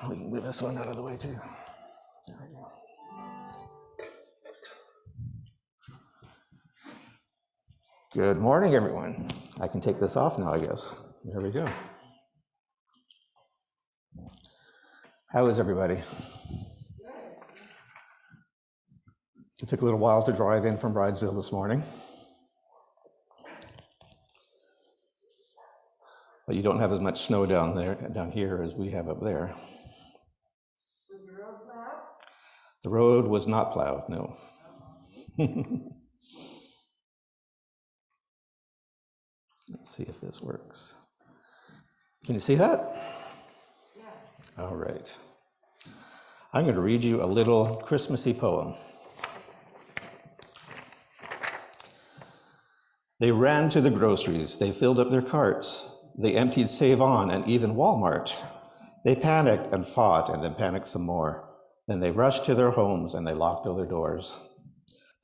We can move this one out of the way too. There we go. Good morning, everyone. I can take this off now, I guess. There we go. How is everybody? It took a little while to drive in from Bridesville this morning. But you don't have as much snow down here as we have up there. Was the road plowed? The road was not plowed, no. Let's see if this works. Can you see that? Yes. All right. I'm going to read you a little Christmassy poem. They ran to the groceries. They filled up their carts. They emptied Save On and even Walmart. They panicked and fought and then panicked some more. Then they rushed to their homes and they locked all their doors.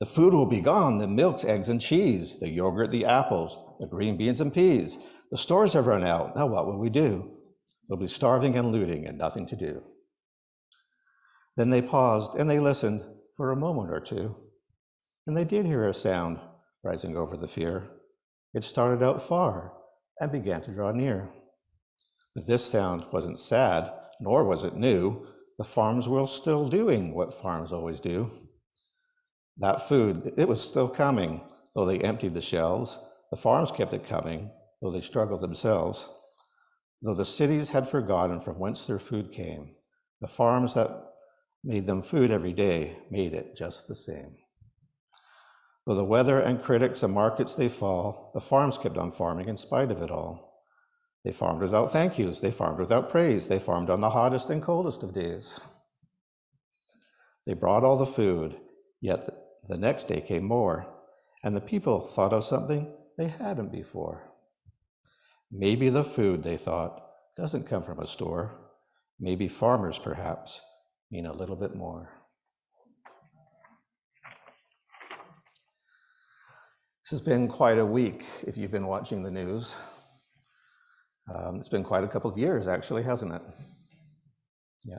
The food will be gone, the milks, eggs, and cheese, the yogurt, the apples, the green beans and peas. The stores have run out. Now what will we do? They'll be starving and looting and nothing to do. Then they paused and they listened for a moment or two. And they did hear a sound rising over the fear. It started out far and began to draw near. But this sound wasn't sad, nor was it new. The farms were still doing what farms always do. That food, it was still coming, though they emptied the shelves. The farms kept it coming, though they struggled themselves. Though the cities had forgotten from whence their food came, the farms that made them food every day made it just the same. Though the weather and critics and markets they fall, the farms kept on farming in spite of it all. They farmed without thank yous, they farmed without praise, they farmed on the hottest and coldest of days. They brought all the food, yet the next day came more, and the people thought of something they hadn't before. Maybe the food, they thought, doesn't come from a store. Maybe farmers, perhaps, mean a little bit more. This has been quite a week if you've been watching the news. It's been quite a couple of years, actually, hasn't it? Yeah.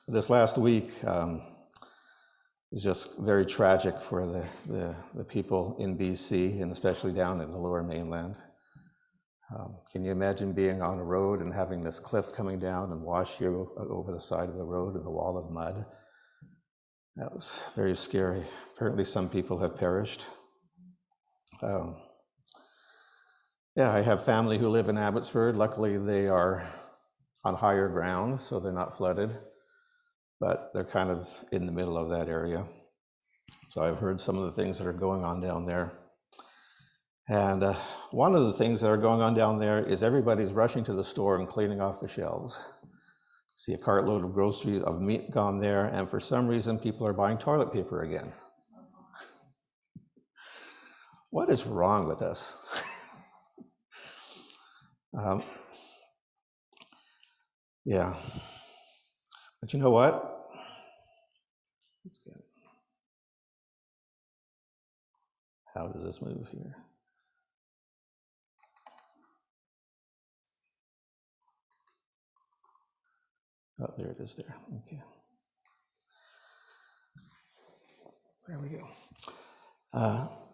This last week was just very tragic for the people in BC, and especially down in the lower mainland. Can you imagine being on a road and having this cliff coming down and wash you over the side of the road with a wall of mud? That was very scary. Apparently some people have perished. Yeah, I have family who live in Abbotsford. Luckily, they are on higher ground, so they're not flooded, but they're kind of in the middle of that area. So I've heard some of the things that are going on down there. And one of the things that are going on down there is everybody's rushing to the store and cleaning off the shelves. See a cartload of groceries, of meat gone there, and for some reason, people are buying toilet paper again. What is wrong with us? Yeah. But you know what? Let's get it. How does this move here? Oh, there it is there. Okay. There we go.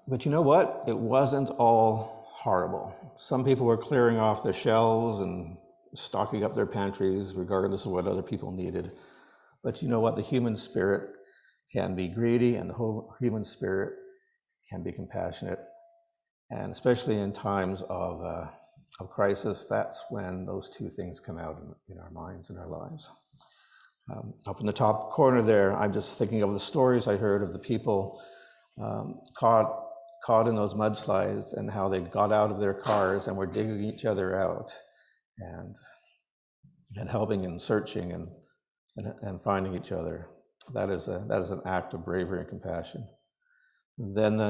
But you know what? It wasn't all horrible. Some people were clearing off their shelves and stocking up their pantries regardless of what other people needed. But you know what? The human spirit can be greedy, and the whole human spirit can be compassionate. And especially in times of crisis, that's when those two things come out in our minds and our lives. Up in the top corner there, I'm just thinking of the stories I heard of the people caught in those mudslides and how they got out of their cars and were digging each other out and helping and searching and finding each other. That is an act of bravery and compassion. Then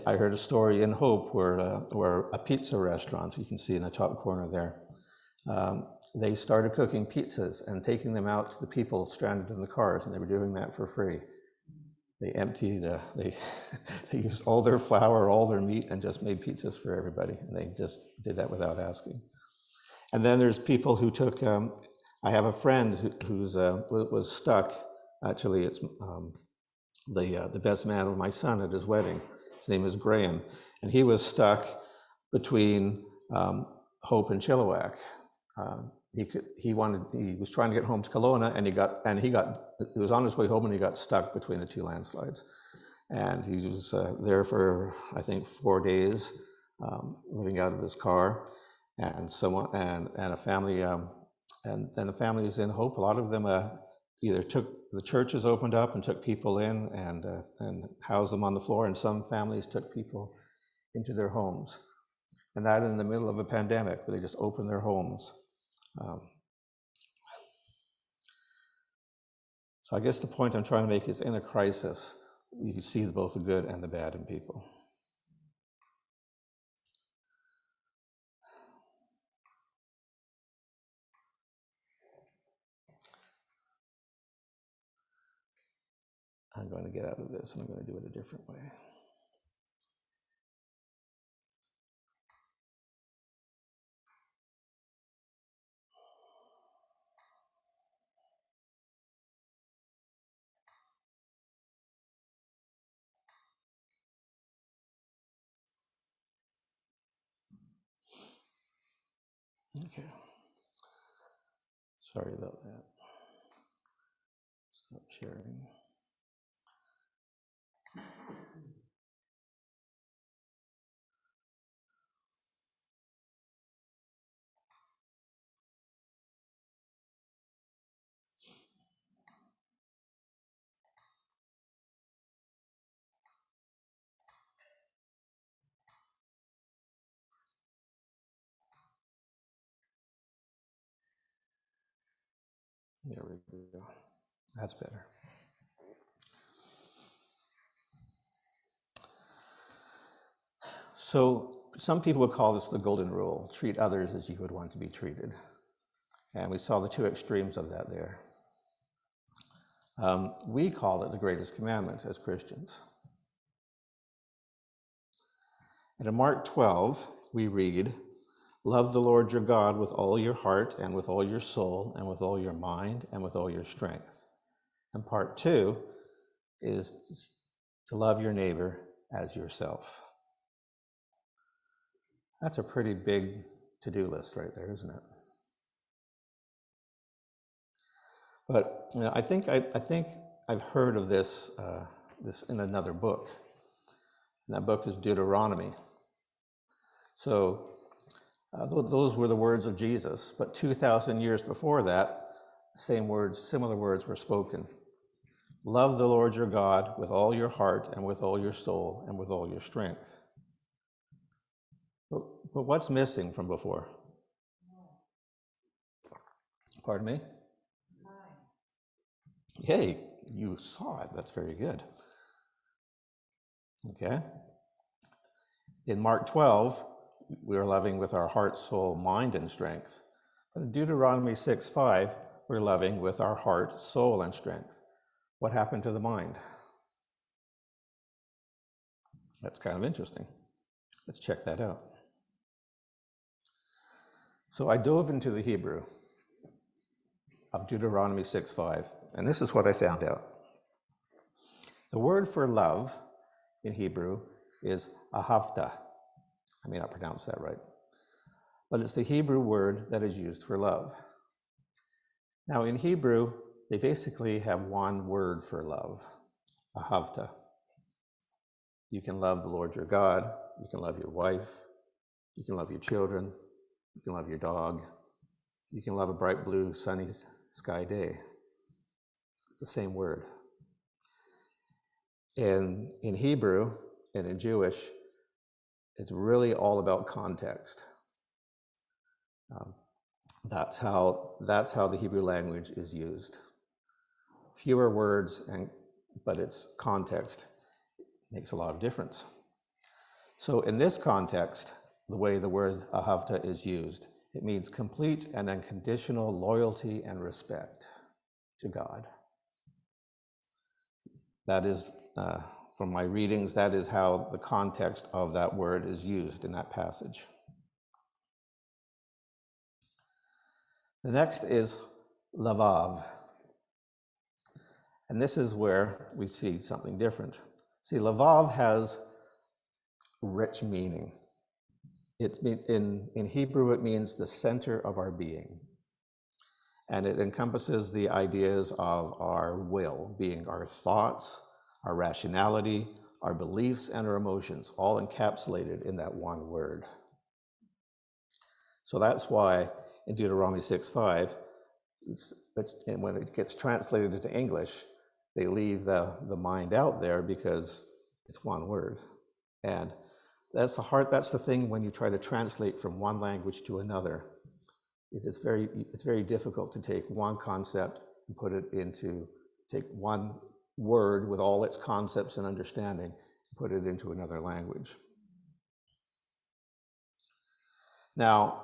I heard a story in Hope where a pizza restaurant, you can see in the top corner there, they started cooking pizzas and taking them out to the people stranded in the cars, and they were doing that for free. They emptied, they used all their flour, all their meat, and just made pizzas for everybody. And they just did that without asking. And then there's people who took I have a friend who's was stuck. Actually, it's the best man of my son at his wedding. His name is Graham, and he was stuck between Hope and Chilliwack. He was trying to get home to Kelowna, and he was on his way home, and he got stuck between the two landslides. And he was there for, I think, 4 days, living out of his car, and a family, and then the families in Hope. A lot of them either the churches opened up and took people in and housed them on the floor, and some families took people into their homes, and that in the middle of a pandemic, where they just opened their homes. So I guess the point I'm trying to make is, in a crisis, you see both the good and the bad in people. I'm going to get out of this, and I'm going to do it a different way. Okay. Sorry about that. Stop sharing. There we go. That's better. So some people would call this the golden rule: treat others as you would want to be treated. And we saw the two extremes of that there. We call it the greatest commandment as Christians. And in Mark 12, we read, "Love the Lord your God with all your heart and with all your soul and with all your mind and with all your strength." And part 2 is to love your neighbor as yourself. That's a pretty big to-do list right there, isn't it? But I think I've heard of this in another book, and that book is Deuteronomy. So those were the words of Jesus, but 2,000 years before that, similar words were spoken. Love the Lord your God with all your heart and with all your soul and with all your strength. But what's missing from before? Pardon me? Yay, you saw it. That's very good. Okay. In Mark 12, we're loving with our heart, soul, mind, and strength. But in Deuteronomy 6:5, we're loving with our heart, soul, and strength. What happened to the mind? That's kind of interesting. Let's check that out. So I dove into the Hebrew of Deuteronomy 6:5, and this is what I found out. The word for love in Hebrew is ahavta. I may not pronounce that right, but it's the Hebrew word that is used for love. Now in Hebrew, they basically have one word for love, ahavta. You can love the Lord your God, you can love your wife, you can love your children, you can love your dog, you can love a bright blue sunny sky day. It's the same word. And in Hebrew and in Jewish, it's really all about context. That's how the Hebrew language is used. Fewer words, but its context makes a lot of difference. So in this context, the way the word ahavta is used, it means complete and unconditional loyalty and respect to God. That is, from my readings, that is how the context of that word is used in that passage. The next is lavav. And this is where we see something different. See, lavav has rich meaning. In Hebrew, it means the center of our being. And it encompasses the ideas of our will, being our thoughts, our rationality, our beliefs, and our emotions, all encapsulated in that one word. So that's why in Deuteronomy 6:5, and when it gets translated into English, they leave the mind out there because it's one word. And that's the thing when you try to translate from one language to another. It's very difficult to take one concept and take one word with all its concepts and understanding, put it into another language. Now,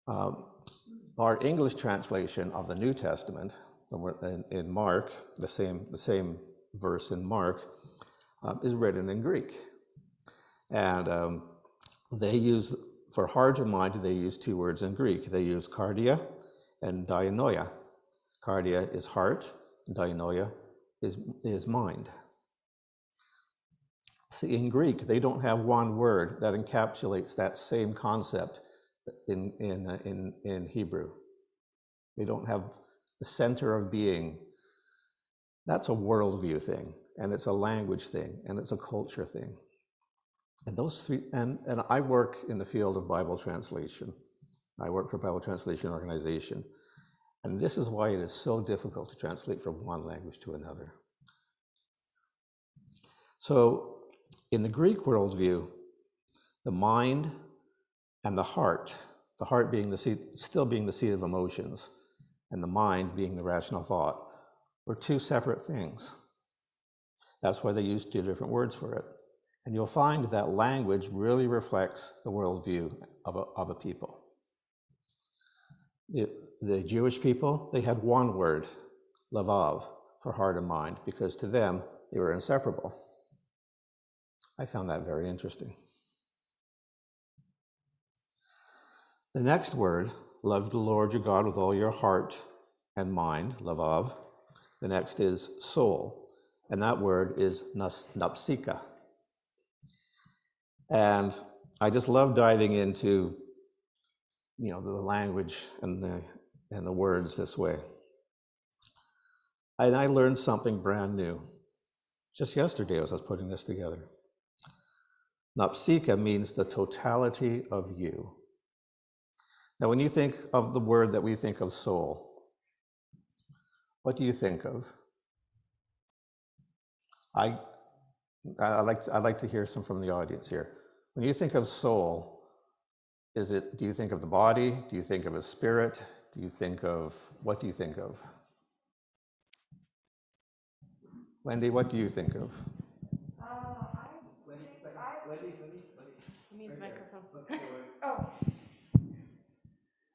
our English translation of the New Testament in Mark, the same verse in Mark, is written in Greek. And they use, for heart and mind, they use two words in Greek. They use cardia and dianoia. Cardia is heart, dianoia is mind. See, in Greek, they don't have one word that encapsulates that same concept in Hebrew. They don't have the center of being. That's a worldview thing, and it's a language thing, and it's a culture thing. And those three, and I work in the field of Bible translation. I work for a Bible translation organization. And this is why it is so difficult to translate from one language to another. So in the Greek worldview, the mind and the heart being the seat, still being the seat of emotions, and the mind being the rational thought, were two separate things. That's why they use two different words for it. And you'll find that language really reflects the worldview of a people. The Jewish people, they had one word, lavav, for heart and mind, because to them, they were inseparable. I found that very interesting. The next word, love the Lord your God with all your heart and mind, lavav. The next is soul, and that word is napsika. And I just love diving into, the language and the words this way. And I learned something brand new. Just yesterday as I was putting this together. Napsika means the totality of you. Now, when you think of the word that we think of soul, what do you think of? I'd like to hear some from the audience here. When you think of soul, do you think of the body? Do you think of a spirit? What do you think of? Wendy, what do you think of? You need the microphone. Oh.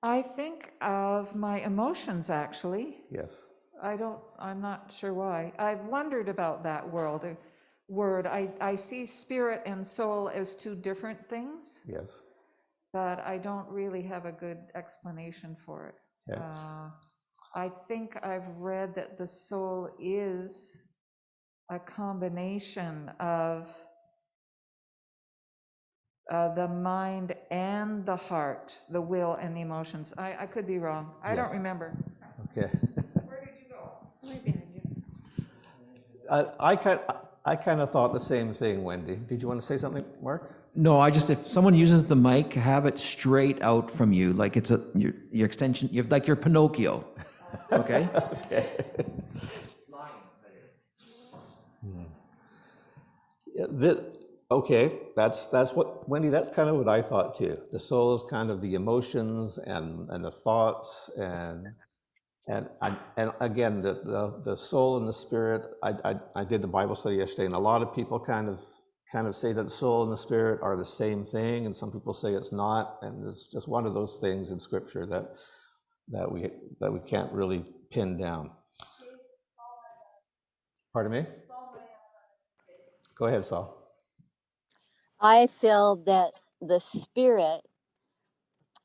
I think of my emotions, actually. Yes. I'm not sure why. I've wondered about that word. I see spirit and soul as two different things. Yes. But I don't really have a good explanation for it. Okay. I think I've read that the soul is a combination of the mind and the heart, the will and the emotions. I could be wrong. I don't remember. Okay. Where did you go? Right behind you. I kind of thought the same thing, Wendy. Did you want to say something, Mark? No, if someone uses the mic, have it straight out from you, like it's your extension, like your Pinocchio. Okay? Okay. Okay, that's what, Wendy, that's kind of what I thought too. The soul is kind of the emotions and the thoughts and again, the soul and the spirit. I did the Bible study yesterday, and a lot of people kind of say that the soul and the spirit are the same thing, and some people say it's not, and it's just one of those things in Scripture that we can't really pin down. Pardon me? Go ahead, Saul. I feel that the spirit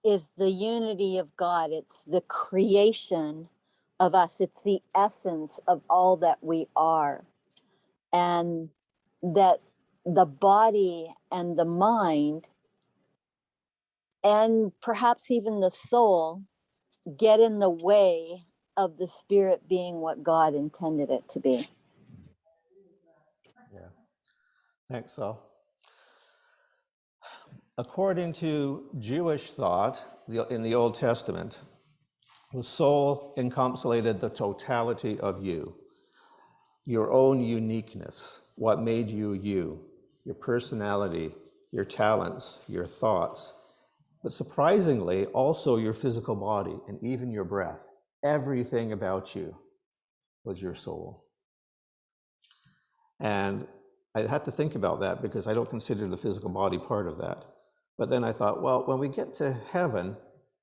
is the unity of God. It's the creation of us. It's the essence of all that we are. And that the body and the mind, and perhaps even the soul, get in the way of the spirit being what God intended it to be. Yeah. Thanks, Saul. According to Jewish thought in the Old Testament, the soul encapsulated the totality of you, your own uniqueness, what made you you, your personality, your talents, your thoughts, but surprisingly, also your physical body and even your breath. Everything about you was your soul. And I had to think about that because I don't consider the physical body part of that. But then I thought, well, when we get to heaven,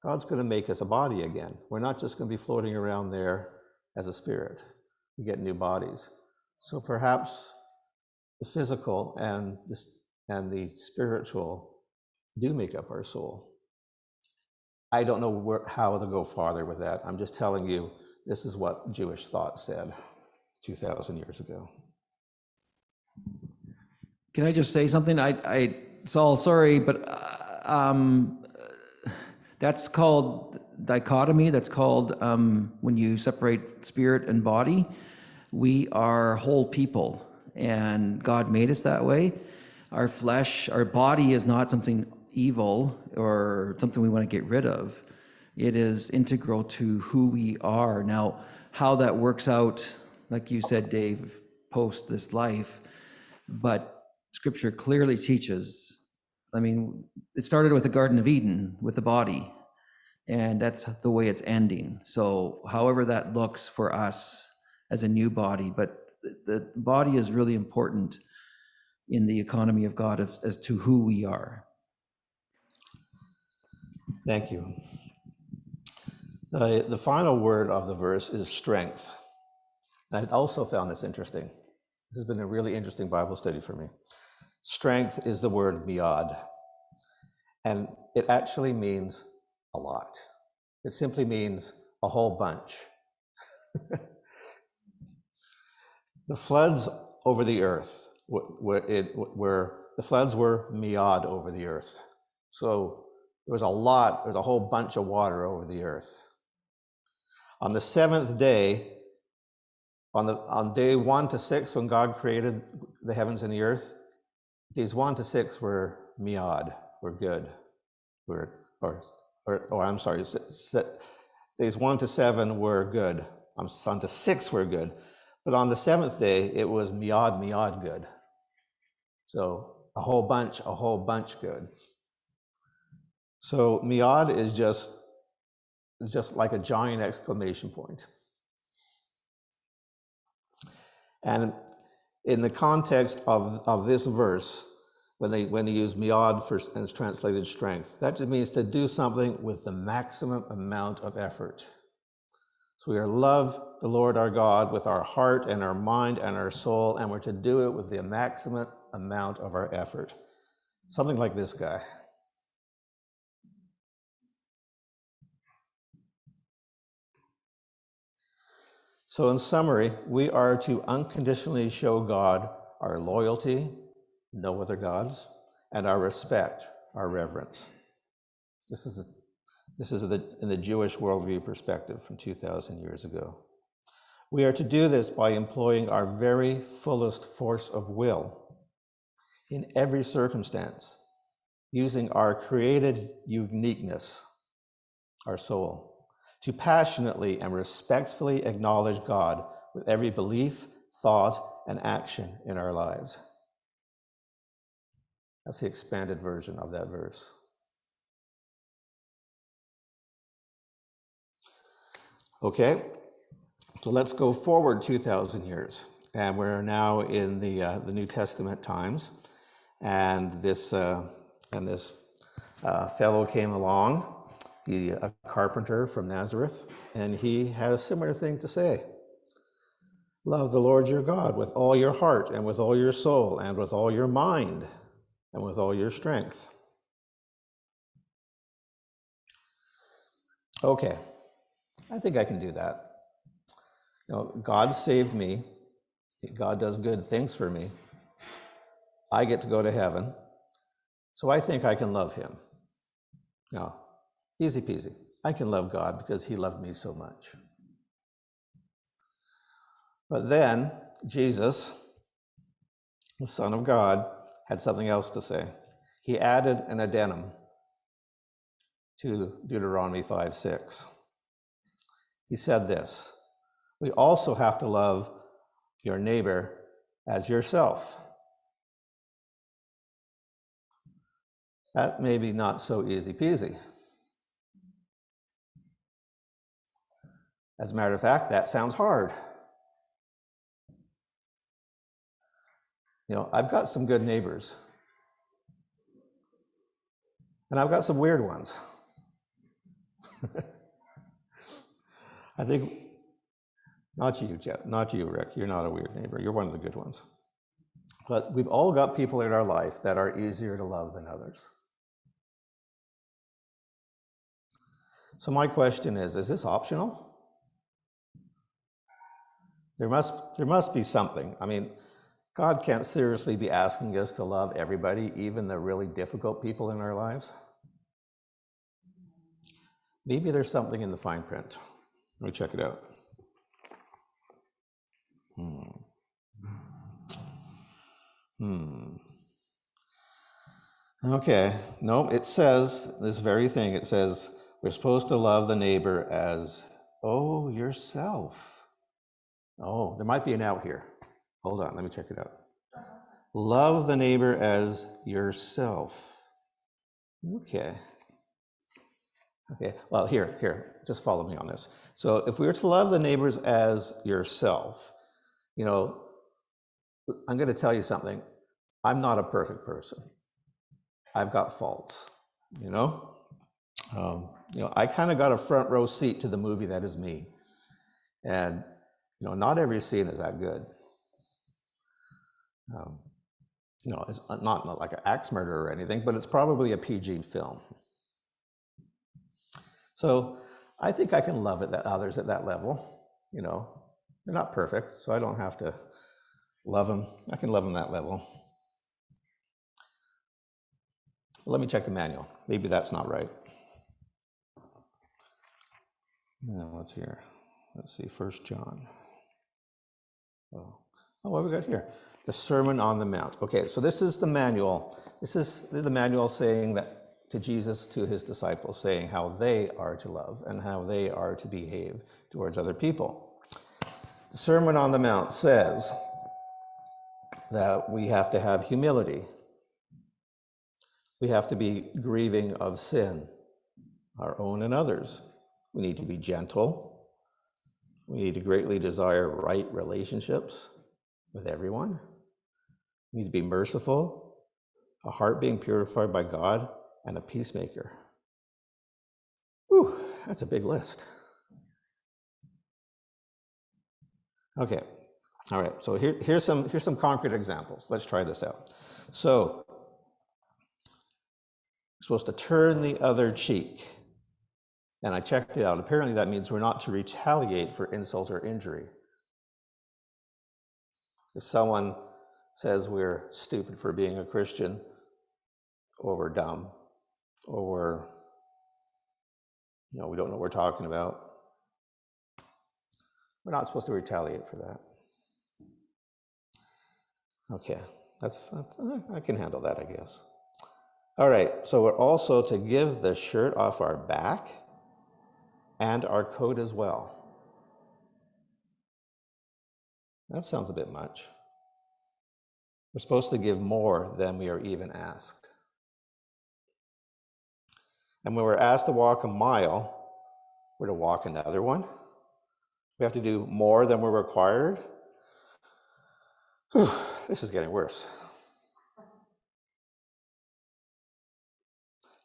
God's going to make us a body again. We're not just going to be floating around there as a spirit. We get new bodies. So perhaps the physical and the spiritual do make up our soul. I don't know how to go farther with that. I'm just telling you, this is what Jewish thought said 2,000 years ago. Can I just say something? Saul, sorry, but that's called dichotomy. That's called when you separate spirit and body. We are whole people, and God made us that way. Our flesh, our body is not something evil or something we want to get rid of. It is integral to who we are. Now, how that works out, like you said, Dave, post this life, but Scripture clearly teaches, I mean, it started with the Garden of Eden, with the body, and that's the way it's ending. So however that looks for us as a new body, but the body is really important in the economy of God as to who we are. Thank you. The final word of the verse is strength. I also found this interesting. This has been a really interesting Bible study for me. Strength is the word miad, and it actually means a lot. It simply means a whole bunch. The floods over the earth, the floods were miad over the earth. So there's a whole bunch of water over the earth. On the seventh day, on day 1 to 6, when God created the heavens and the earth, days 1 to 6 were miad, were good. Days 1 to 7 were good. On to 6 were good. But on the seventh day, it was miad good. So a whole bunch good. So miad is just like a giant exclamation point. And in the context of this verse, when they use miad and it's translated strength, that just means to do something with the maximum amount of effort. So we are love the Lord our God with our heart and our mind and our soul, and we're to do it with the maximum amount of our effort. Something like this guy. So in summary, we are to unconditionally show God our loyalty, no other gods, and our respect, our reverence. This is in the Jewish worldview perspective from 2,000 years ago. We are to do this by employing our very fullest force of will in every circumstance, using our created uniqueness, our soul, to passionately and respectfully acknowledge God with every belief, thought, and action in our lives. That's the expanded version of that verse. Okay, so let's go forward 2,000 years, and we're now in the New Testament times, and this fellow came along, a carpenter from Nazareth, and he had a similar thing to say. Love the Lord your God with all your heart and with all your soul and with all your mind and with all your strength. Okay, I think I can do that. God saved me. God does good things for me. I get to go to heaven. So I think I can love him. Now, easy peasy. I can love God because he loved me so much. But then Jesus, the Son of God, had something else to say. He added an addendum to Deuteronomy 5:6. He said this: we also have to love your neighbor as yourself. That may be not so easy peasy. As a matter of fact, that sounds hard. I've got some good neighbors. And I've got some weird ones. I think, not you, Jeff, not you, Rick. You're not a weird neighbor. You're one of the good ones. But we've all got people in our life that are easier to love than others. So my question is this optional? There must be something. I mean, God can't seriously be asking us to love everybody, even the really difficult people in our lives. Maybe there's something in the fine print. Let me check it out. Okay, no, it says this very thing. It says we're supposed to love the neighbor as, yourself. Oh, there might be an out here. Hold on, let me check it out. Love the neighbor as yourself. Okay, well, here, just follow me on this. So if we were to love the neighbors as yourself, I'm going to tell you something. I'm not a perfect person. I've got faults, I kind of got a front row seat to the movie that is me. And, not every scene is that good. It's not like an axe murder or anything, but it's probably a PG film. So I think I can love others at that level. They're not perfect, so I don't have to love them. I can love them that level. Let me check the manual. Maybe that's not right. What's here? Let's see, 1 John. What have we got here? The Sermon on the Mount. Okay, so this is the manual. This is the manual saying that to Jesus, to his disciples, saying how they are to love and how they are to behave towards other people. The Sermon on the Mount says that we have to have humility. We have to be grieving of sin, our own and others. We need to be gentle. We need to greatly desire right relationships with everyone. We need to be merciful, a heart being purified by God, and a peacemaker. Whew, that's a big list. Okay, all right, so here's some concrete examples. Let's try this out. So, we're supposed to turn the other cheek. And I checked it out. Apparently that means we're not to retaliate for insult or injury. If someone says we're stupid for being a Christian, or we're dumb, or we don't know what we're talking about, we're not supposed to retaliate for that. Okay, I can handle that, I guess. All right, so we're also to give the shirt off our back and our coat as well. That sounds a bit much. We're supposed to give more than we are even asked. And when we're asked to walk a mile, we're to walk another one. We have to do more than we're required. Whew, this is getting worse.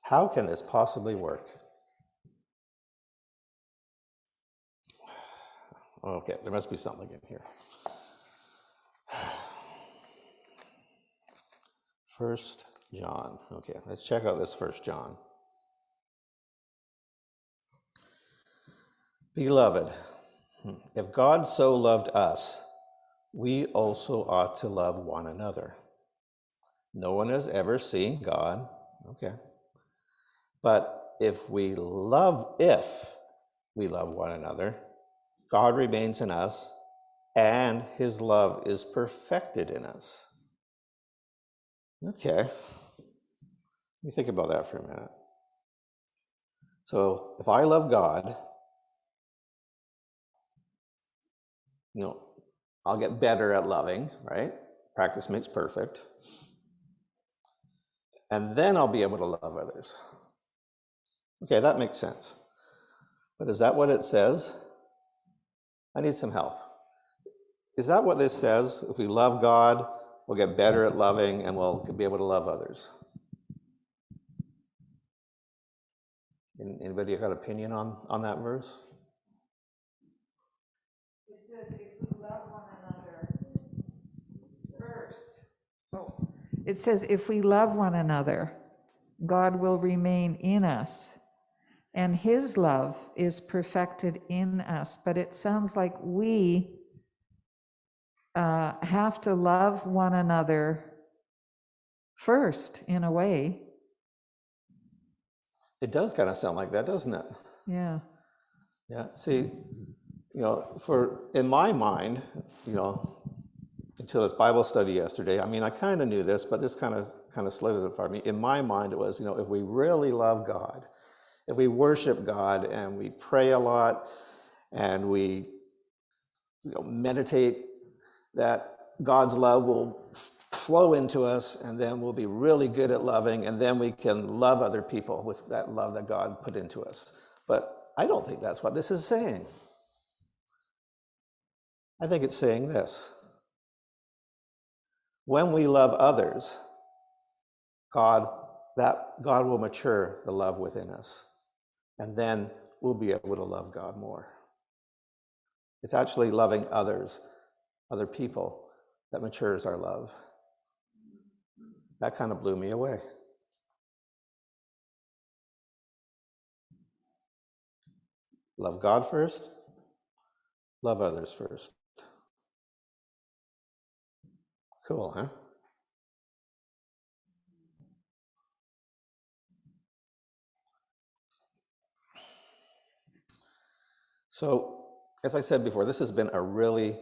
How can this possibly work? Okay, there must be something in here. 1 John. Okay, let's check out this 1 John. Beloved, If God so loved us, we also ought to love one another. No one has ever seen God. Okay. But if we love one another, God remains in us, and his love is perfected in us. Okay. Let me think about that for a minute. So if I love God, I'll get better at loving, right? Practice makes perfect. And then I'll be able to love others. Okay, that makes sense. But is that what it says? I need some help. Is that what this says? If we love God, we'll get better at loving and we'll be able to love others. Anybody got an opinion on that verse? It says if we love one another first. Oh. It says if we love one another, God will remain in us, and his love is perfected in us. But it sounds like we have to love one another first, in a way. It does kind of sound like that, doesn't it? Yeah. Yeah. See, in my mind, until this Bible study yesterday, I mean, I kind of knew this, but this kind of slid it for me. In my mind, it was, if we really love God, if we worship God and we pray a lot and we meditate, that God's love will flow into us, and then we'll be really good at loving, and then we can love other people with that love that God put into us. But I don't think that's what this is saying. I think it's saying this. When we love others, God will mature the love within us, and then we'll be able to love God more. It's actually loving others, other people, that matures our love. That kind of blew me away. Love God first, love others first. Cool, huh? So, as I said before, this has been a really